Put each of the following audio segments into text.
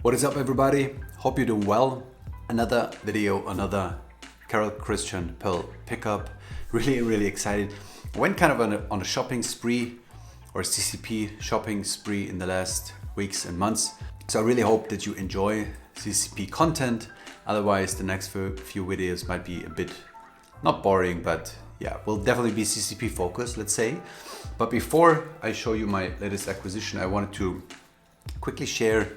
What is up, everybody? Hope you're doing well. Another video, another Carol Christian Poell pickup. Really excited. I went kind of on a shopping spree or CCP shopping spree in the last weeks and months. So I really hope that you enjoy CCP content. Otherwise, the next few videos might be a bit, not boring, but yeah, will definitely be CCP focused, let's say. But before I show you my latest acquisition, I wanted to quickly share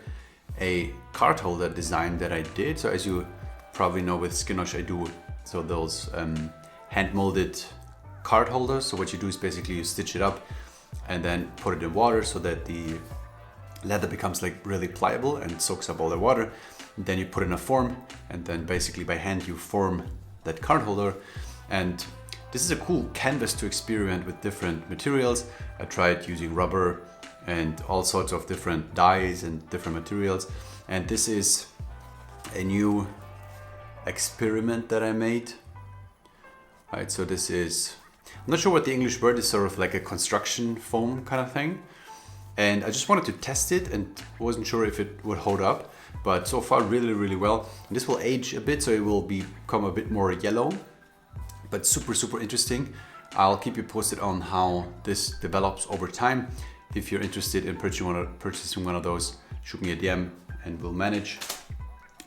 a card holder design that I did. So as you probably know, with Skinosh I do so those hand molded card holders. So what you do is basically you stitch it up and then put it in water so that the leather becomes like really pliable and soaks up all the water. And then you put in a form, and then basically by hand you form that card holder. And this is a cool canvas to experiment with different materials. I tried using rubber and all sorts of different dyes and different materials. And this is a new experiment that I made. Right, so this is, I'm not sure what the English word is, sort of like a construction foam kind of thing. And I just wanted to test it and wasn't sure if it would hold up, but so far really well. And this will age a bit, so it will become a bit more yellow, but super interesting. I'll keep you posted on how this develops over time. If you're interested in purchasing one of those, shoot me a DM and we'll manage.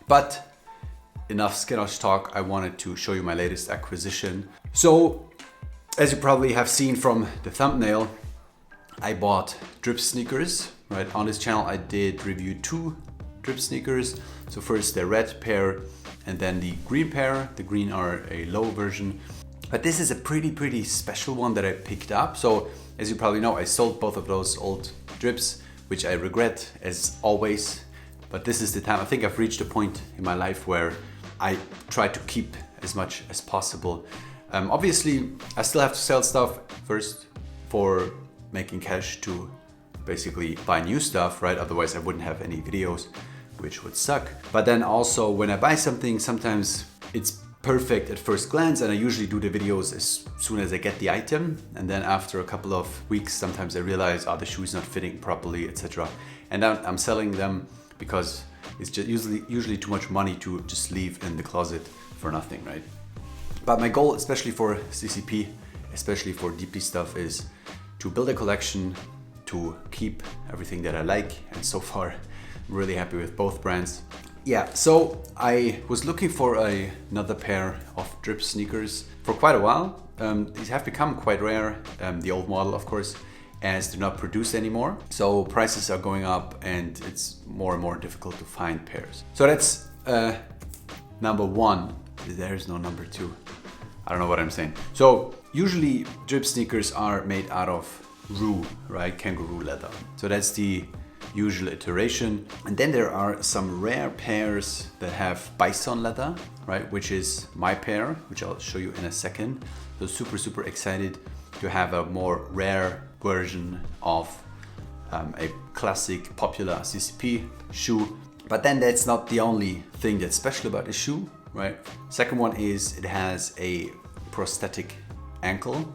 But enough Skinosh talk, I wanted to show you my latest acquisition. So, as you probably have seen from the thumbnail, I bought drip sneakers, right? On this channel I did review 2 drip sneakers. So first the red pair and then the green pair. The green are a low version. But this is a pretty special one that I picked up. So as you probably know, I sold both of those old drips, which I regret as always. But this is the time, I think I've reached a point in my life where I try to keep as much as possible. Obviously, I still have to sell stuff first for making cash to basically buy new stuff, right? Otherwise I wouldn't have any videos, which would suck. But then also when I buy something, sometimes it's perfect at first glance, and I usually do the videos as soon as I get the item, and then after a couple of weeks sometimes I realize, oh, the shoe is not fitting properly, etc. And I'm selling them because it's just usually too much money to just leave in the closet for nothing, right? But my goal, especially for CCP, especially for DP stuff, is to build a collection, to keep everything that I like, and so far I'm really happy with both brands. Yeah, so I was looking for another pair of drip sneakers for quite a while. These have become quite rare, the old model of course, as they're not produced anymore. So prices are going up and it's more and more difficult to find pairs. So that's number 1. There's no number 2. I don't know what I'm saying. So usually drip sneakers are made out of roo, right? Kangaroo leather. So that's the usual iteration. And then there are some rare pairs that have bison leather, right? Which is my pair, which I'll show you in a second. So super excited to have a more rare version of a classic popular CCP shoe. But then that's not the only thing that's special about the shoe, right? Second one is it has a prosthetic ankle,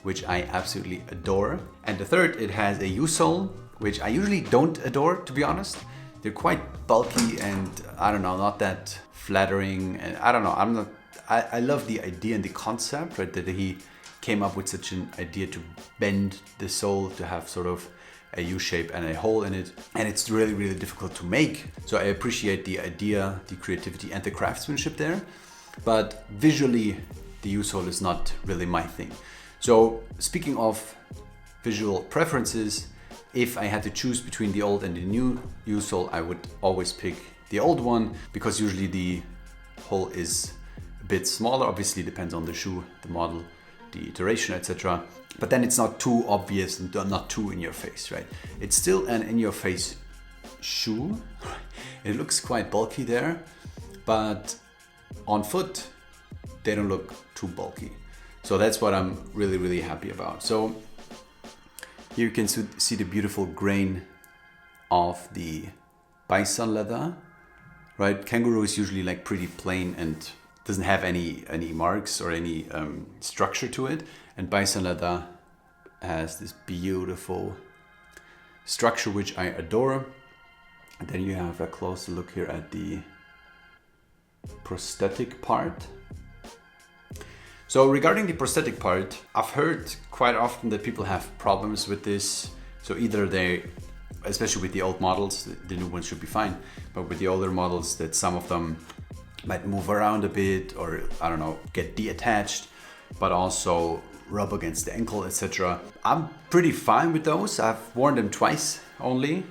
which I absolutely adore. And the third, it has a U-sole, which I usually don't adore, to be honest. They're quite bulky and I don't know, not that flattering. And I don't know, I love the idea and the concept, right? That he came up with such an idea to bend the sole to have sort of a U shape and a hole in it. And it's really difficult to make. So I appreciate the idea, the creativity and the craftsmanship there. But visually, the U-sole is not really my thing. So speaking of visual preferences, if I had to choose between the old and the new U-sole, I would always pick the old one because usually the hole is a bit smaller. Obviously, it depends on the shoe, the model, the iteration, etc. But then it's not too obvious and not too in your face, right? It's still an in your face shoe. It looks quite bulky there, but on foot, they don't look too bulky. So that's what I'm really happy about. So here you can see the beautiful grain of the bison leather, right? Kangaroo is usually like pretty plain and doesn't have any marks or any structure to it. And bison leather has this beautiful structure, which I adore. And then you have a closer look here at the prosthetic part. So regarding the prosthetic part, I've heard quite often that people have problems with this. So either they, especially with the old models, the new ones should be fine, but with the older models, that some of them might move around a bit, or I don't know, get detached, but also rub against the ankle, etc. I'm pretty fine with those. I've worn them twice only,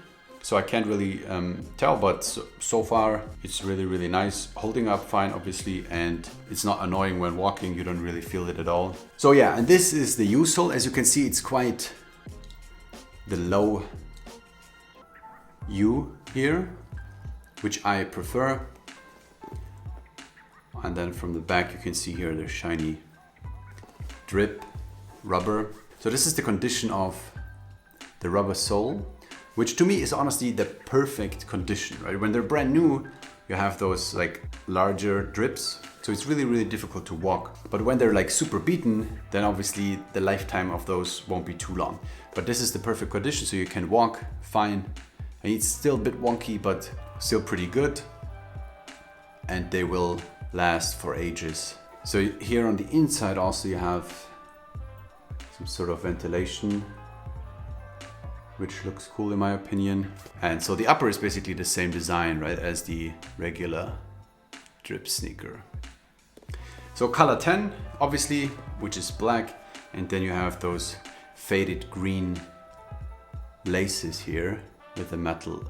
so I can't really tell, but so far it's really, really nice. Holding up fine, obviously, and it's not annoying when walking. You don't really feel it at all. So yeah, and this is the U-sole. As you can see, it's quite the low U here, which I prefer. And then from the back, you can see here the shiny drip rubber. So this is the condition of the rubber sole, which to me is honestly the perfect condition, right? When they're brand new, you have those like larger drips, so it's really, really difficult to walk. But when they're like super beaten, then obviously the lifetime of those won't be too long. But this is the perfect condition, so you can walk fine. And it's still a bit wonky, but still pretty good. And they will last for ages. So here on the inside also you have some sort of ventilation, which looks cool in my opinion. And so the upper is basically the same design, right, as the regular drip sneaker. So color 10, obviously, which is black. And then you have those faded green laces here with a metal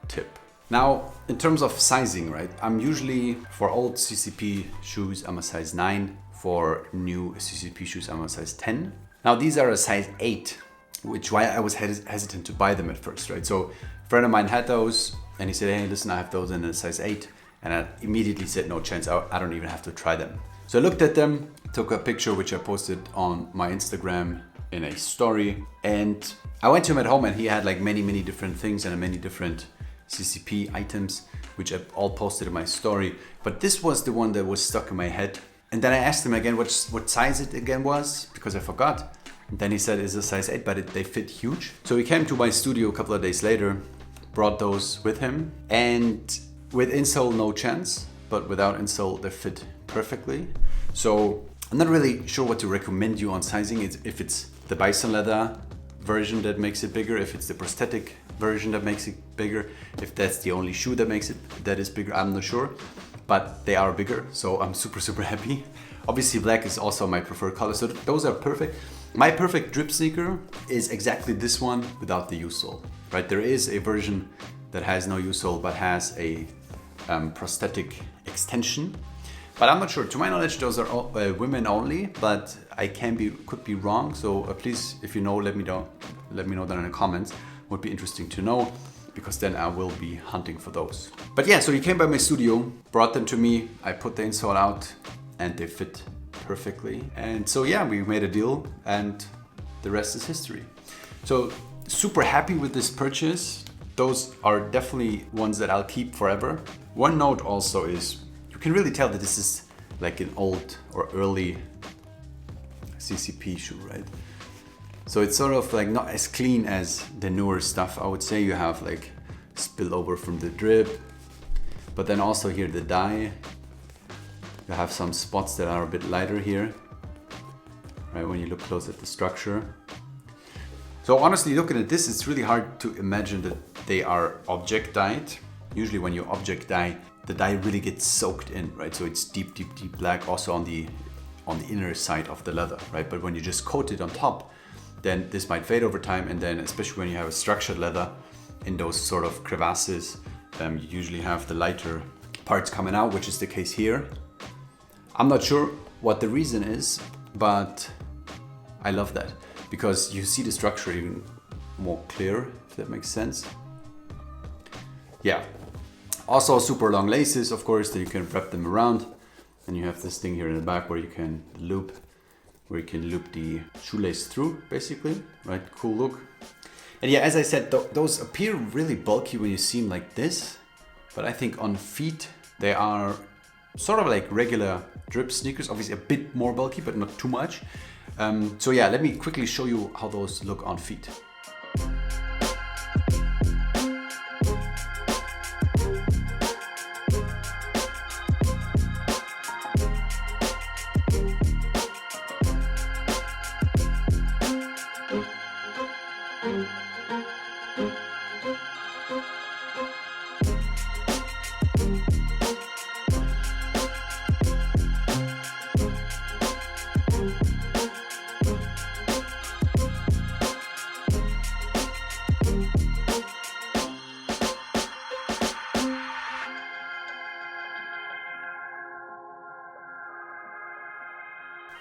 tip. Now, in terms of sizing, right, I'm usually, for old CCP shoes, I'm a size 9. For new CCP shoes, I'm a size 10. Now, these are a size 8, which why I was hesitant to buy them at first, right? So a friend of mine had those, and he said, hey, listen, I have those in a size 8. And I immediately said, no chance, I don't even have to try them. So I looked at them, took a picture, which I posted on my Instagram in a story. And I went to him at home, and he had like many, many different things and many different CCP items, which I all posted in my story. But this was the one that was stuck in my head. And then I asked him again what size it again was, because I forgot. And then he said it's a size 8, but they fit huge. So he came to my studio a couple of days later, brought those with him. And with insole, no chance, but without insole, they fit perfectly. So I'm not really sure what to recommend you on sizing. If it's the bison leather version that makes it bigger, if it's the prosthetic version that makes it bigger, if that's the only shoe that is bigger, I'm not sure, but they are bigger, so I'm super, super happy. Obviously black is also my preferred color, so those are perfect. My perfect drip sneaker is exactly this one without the U-sole, right? There is a version that has no U-sole but has a prosthetic extension, but I'm not sure. To my knowledge, those are all, women only, but I could be wrong. So please, if you know, let me know down in the comments. Would be interesting to know, because then I will be hunting for those. But yeah, so he came by my studio, brought them to me. I put the insole out, and they fit perfectly. And so yeah, we made a deal, and the rest is history. So super happy with this purchase. Those are definitely ones that I'll keep forever. One note also is, you can really tell that this is like an old or early CCP shoe, right? So it's sort of like not as clean as the newer stuff. I would say you have like spillover from the drip, but then also here the dye. You have some spots that are a bit lighter here, right? When you look close at the structure. So honestly, looking at this, it's really hard to imagine that they are object dyed. Usually when you object dye, the dye really gets soaked in, right? So it's deep, deep, deep black also on the inner side of the leather, right? But when you just coat it on top, then this might fade over time. And then especially when you have a structured leather in those sort of crevasses, you usually have the lighter parts coming out, which is the case here. I'm not sure what the reason is, but I love that because you see the structure even more clear, if that makes sense. Yeah. Also super long laces, of course, that you can wrap them around. And you have this thing here in the back where you can loop the shoelace through, basically, right? Cool look. And yeah, as I said, those appear really bulky when you see them like this, but I think on feet, they are sort of like regular drip sneakers, obviously a bit more bulky, but not too much. So yeah, let me quickly show you how those look on feet.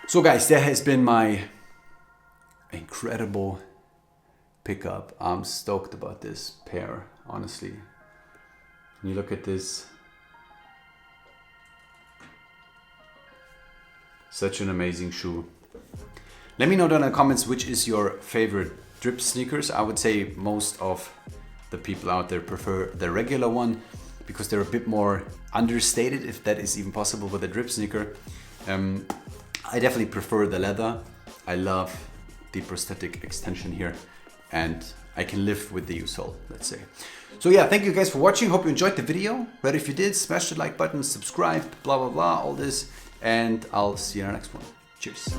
So guys, that has been my incredible pickup. I'm stoked about this pair, honestly. When you look at this, such an amazing shoe. Let me know down in the comments which is your favorite drip sneakers. I would say most of the people out there prefer the regular one because they're a bit more understated, if that is even possible with a drip sneaker. I definitely prefer the leather. I love the prosthetic extension here, and I can live with the U-sole, let's say. So yeah, thank you guys for watching. Hope you enjoyed the video. But if you did, smash the like button, subscribe, blah, blah, blah, all this. And I'll see you in the next one. Cheers.